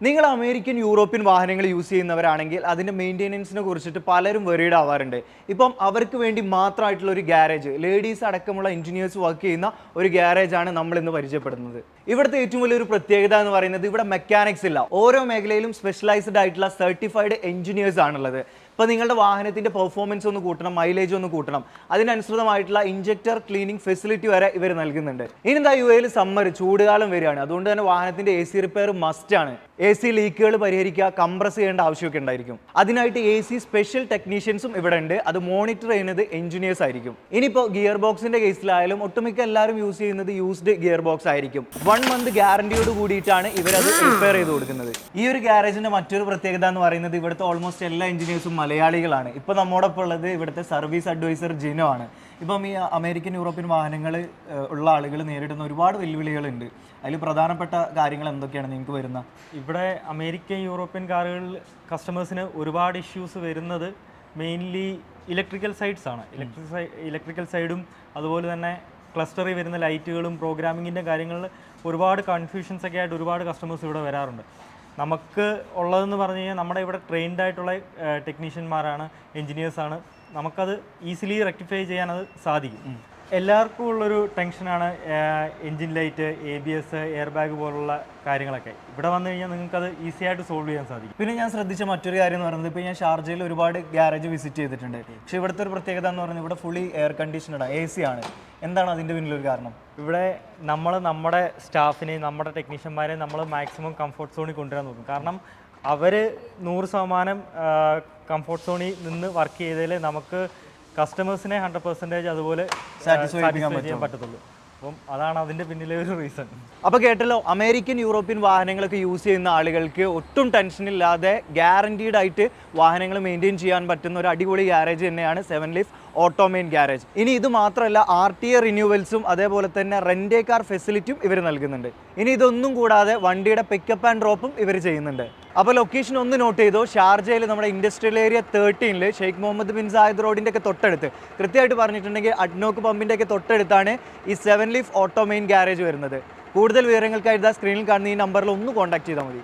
നിങ്ങൾ American European വാഹനങ്ങൾ use ചെയ്യുന്നവരാണെങ്കിൽ അതിൻ്റെ മെയിൻ്റെനൻസിനെ കുറിച്ചിട്ട് പലരും വെറീഡ് ആവാറുണ്ട്. ഇപ്പം അവർക്ക് വേണ്ടി മാത്രമായിട്ടുള്ള ഒരു ഗ്യാരേജ്, ലേഡീസ് അടക്കമുള്ള എഞ്ചിനീയേഴ്സ് വർക്ക് ചെയ്യുന്ന ഒരു ഗ്യാരേജാണ് നമ്മൾ ഇന്ന് പരിചയപ്പെടുന്നത്. ഇവിടുത്തെ ഏറ്റവും വലിയൊരു പ്രത്യേകത എന്ന് പറയുന്നത് ഇവിടെ മെക്കാനിക്സ് ഇല്ല. ഓരോ മേഖലയിലും സ്പെഷ്യലൈസ്ഡ് ആയിട്ടുള്ള സർട്ടിഫൈഡ് എഞ്ചിനീയേഴ്സ് ആണുള്ളത്. ഇപ്പോൾ നിങ്ങളുടെ വാഹനത്തിൻ്റെ പെർഫോമൻസ് ഒന്ന് കൂട്ടണം, മൈലേജ് ഒന്ന് കൂട്ടണം, അതിനനുസൃതമായിട്ടുള്ള ഇഞ്ചക്ടർ ക്ലീനിങ് ഫെസിലിറ്റി വരെ ഇവർ നൽകുന്നുണ്ട്. ഇനി എന്താ യു എയിൽ സമ്മർ ചൂടുകാലം വരികയാണ്. അതുകൊണ്ട് തന്നെ വാഹനത്തിൻ്റെ AC റിപ്പയർ മസ്റ്റ് ആണ്. AC ലീക്കുകൾ പരിഹരിക്കുക, കംപ്രസ് ചെയ്യേണ്ട ആവശ്യമൊക്കെ ഉണ്ടായിരിക്കും. അതിനായിട്ട് AC സ്പെഷ്യൽ ടെക്നീഷ്യൻസും ഇവിടെ ഉണ്ട്. അത് മോണിറ്റർ ചെയ്യുന്നത് എഞ്ചിനീയേഴ്സ് ആയിരിക്കും. ഇനിയിപ്പോൾ ഗിയർ ബോക്സിന്റെ കേസിലായാലും ഒട്ടുമിക്ക എല്ലാവരും യൂസ് ചെയ്യുന്നത് യൂസ്ഡ് ഗിയർ ബോക്സ് ആയിരിക്കും. 1 മന്ത് ഗ്യാരണ്ടിയോട് കൂടിയിട്ടാണ് ഇവരത് റിപ്പയർ ചെയ്ത് കൊടുക്കുന്നത്. ഈ ഒരു ഗ്യാരേജിന്റെ മറ്റൊരു പ്രത്യേകത എന്ന് പറയുന്നത് ഇവിടുത്തെ ഓൾമോസ്റ്റ് എല്ലാ എഞ്ചിനീയേഴ്സും മലയാളികളാണ്. ഇപ്പോൾ നമ്മോടൊപ്പം ഉള്ളത് ഇവിടുത്തെ സർവീസ് അഡ്വൈസർ ജിനോ ആണ്. ഇപ്പം ഈ അമേരിക്കൻ യൂറോപ്യൻ വാഹനങ്ങൾ ഉള്ള ആളുകൾ നേരിടുന്ന ഒരുപാട് വെല്ലുവിളികളുണ്ട്. അതിൽ പ്രധാനപ്പെട്ട കാര്യങ്ങൾ എന്തൊക്കെയാണ് നിങ്ങൾക്ക് വരുന്ന? ഇവിടെ അമേരിക്കൻ യൂറോപ്യൻ കാറുകളിൽ കസ്റ്റമേഴ്സിന് ഒരുപാട് ഇഷ്യൂസ് വരുന്നത് മെയിൻലി ഇലക്ട്രിക്കൽ സൈഡ്സ് ആണ്. ഇലക്ട്രിക്കൽ സൈഡും അതുപോലെ തന്നെ ക്ലസ്റ്ററിൽ വരുന്ന ലൈറ്റുകളും പ്രോഗ്രാമിങ്ങിൻ്റെ കാര്യങ്ങളിൽ ഒരുപാട് കൺഫ്യൂഷൻസ് ഒക്കെ ആയിട്ട് ഒരുപാട് കസ്റ്റമേഴ്സ് ഇവിടെ വരാറുണ്ട്. നമുക്ക് ഉള്ളതെന്ന് പറഞ്ഞു കഴിഞ്ഞാൽ നമ്മുടെ ഇവിടെ ട്രെയിൻഡ് ആയിട്ടുള്ള ടെക്നീഷ്യന്മാരാണ്, എൻജിനീയേഴ്സാണ്. നമുക്കത് ഈസിലി റെക്ടിഫൈ ചെയ്യാനത് സാധിക്കും. എല്ലാവർക്കും ഉള്ളൊരു ടെൻഷനാണ് engine light, ABS, air bag പോലുള്ള കാര്യങ്ങളൊക്കെ. ഇവിടെ വന്നു കഴിഞ്ഞാൽ നിങ്ങൾക്കത് ഈസി ആയിട്ട് സോൾവ് ചെയ്യാൻ സാധിക്കും. പിന്നെ ഞാൻ ശ്രദ്ധിച്ച മറ്റൊരു കാര്യം എന്ന് പറയുന്നത്, ഇപ്പോൾ ഞാൻ ഷാർജയിൽ ഒരുപാട് ഗ്യാരേജ് വിസിറ്റ് ചെയ്തിട്ടുണ്ട്. പക്ഷേ ഇവിടുത്തെ ഒരു പ്രത്യേകത എന്ന് പറയുന്നത് ഇവിടെ ഫുള്ളി എയർ കണ്ടീഷനഡ് AC ആണ്. എന്താണ് അതിൻ്റെ പിന്നിലൊരു കാരണം? ഇവിടെ നമ്മുടെ സ്റ്റാഫിനെയും നമ്മുടെ ടെക്നീഷ്യന്മാരെയും നമ്മൾ മാക്സിമം കംഫർട്ട് സോണിൽ കൊണ്ടുവരാൻ നോക്കും. കാരണം അവർ 100% കംഫർട്ട് സോണിൽ നിന്ന് വർക്ക് ചെയ്തതിൽ നമുക്ക് കസ്റ്റമേഴ്സിനെ 100% അതുപോലെ സാറ്റിസ്ഫൈ ചെയ്യാൻ പറ്റത്തുള്ളൂ. അപ്പം അതാണ് അതിൻ്റെ പിന്നിലെ ഒരു റീസൺ. അപ്പോൾ കേട്ടല്ലോ, അമേരിക്കൻ യൂറോപ്യൻ വാഹനങ്ങളൊക്കെ യൂസ് ചെയ്യുന്ന ആളുകൾക്ക് ഒട്ടും ടെൻഷനില്ലാതെ ഗ്യാരണ്ടീഡ് ആയിട്ട് വാഹനങ്ങൾ മെയിൻറ്റെയിൻ ചെയ്യാൻ പറ്റുന്ന ഒരു അടിപൊളി ഗ്യാരേജ് തന്നെയാണ് 7 ലീഫ് ഓട്ടോമെയിൻ ഗ്യാരേജ്. ഇനി ഇത് മാത്രമല്ല, RTA റിന്യൂവൽസും അതേപോലെ തന്നെ റെൻ്റ് കാർ ഫെസിലിറ്റിയും ഇവർ നൽകുന്നുണ്ട്. ഇനി ഇതൊന്നും കൂടാതെ വണ്ടിയുടെ പിക്കപ്പ് ആൻഡ് ഡ്രോപ്പും ഇവർ ചെയ്യുന്നുണ്ട്. അപ്പോൾ ലൊക്കേഷൻ ഒന്ന് നോട്ട് ചെയ്തോ. ഷാർജയിൽ നമ്മുടെ industrial area 13 Sheikh Mohammed bin Zayed റോഡിൻ്റെ ഒക്കെ തൊട്ടടുത്ത്, കൃത്യമായിട്ട് പറഞ്ഞിട്ടുണ്ടെങ്കിൽ അഡ്നോക്ക് പമ്പിൻ്റെ ഒക്കെ തൊട്ടടുത്താണ് ഈ 7 ലീഫ് ഓട്ടോമെയിൻ ഗ്യാരേജ് വരുന്നത്. കൂടുതൽ വിവരങ്ങൾക്കായിട്ട് സ്ക്രീനിൽ കാണുന്ന ഈ നമ്പറിൽ ഒന്ന് കോൺടാക്ട് ചെയ്താൽ മതി.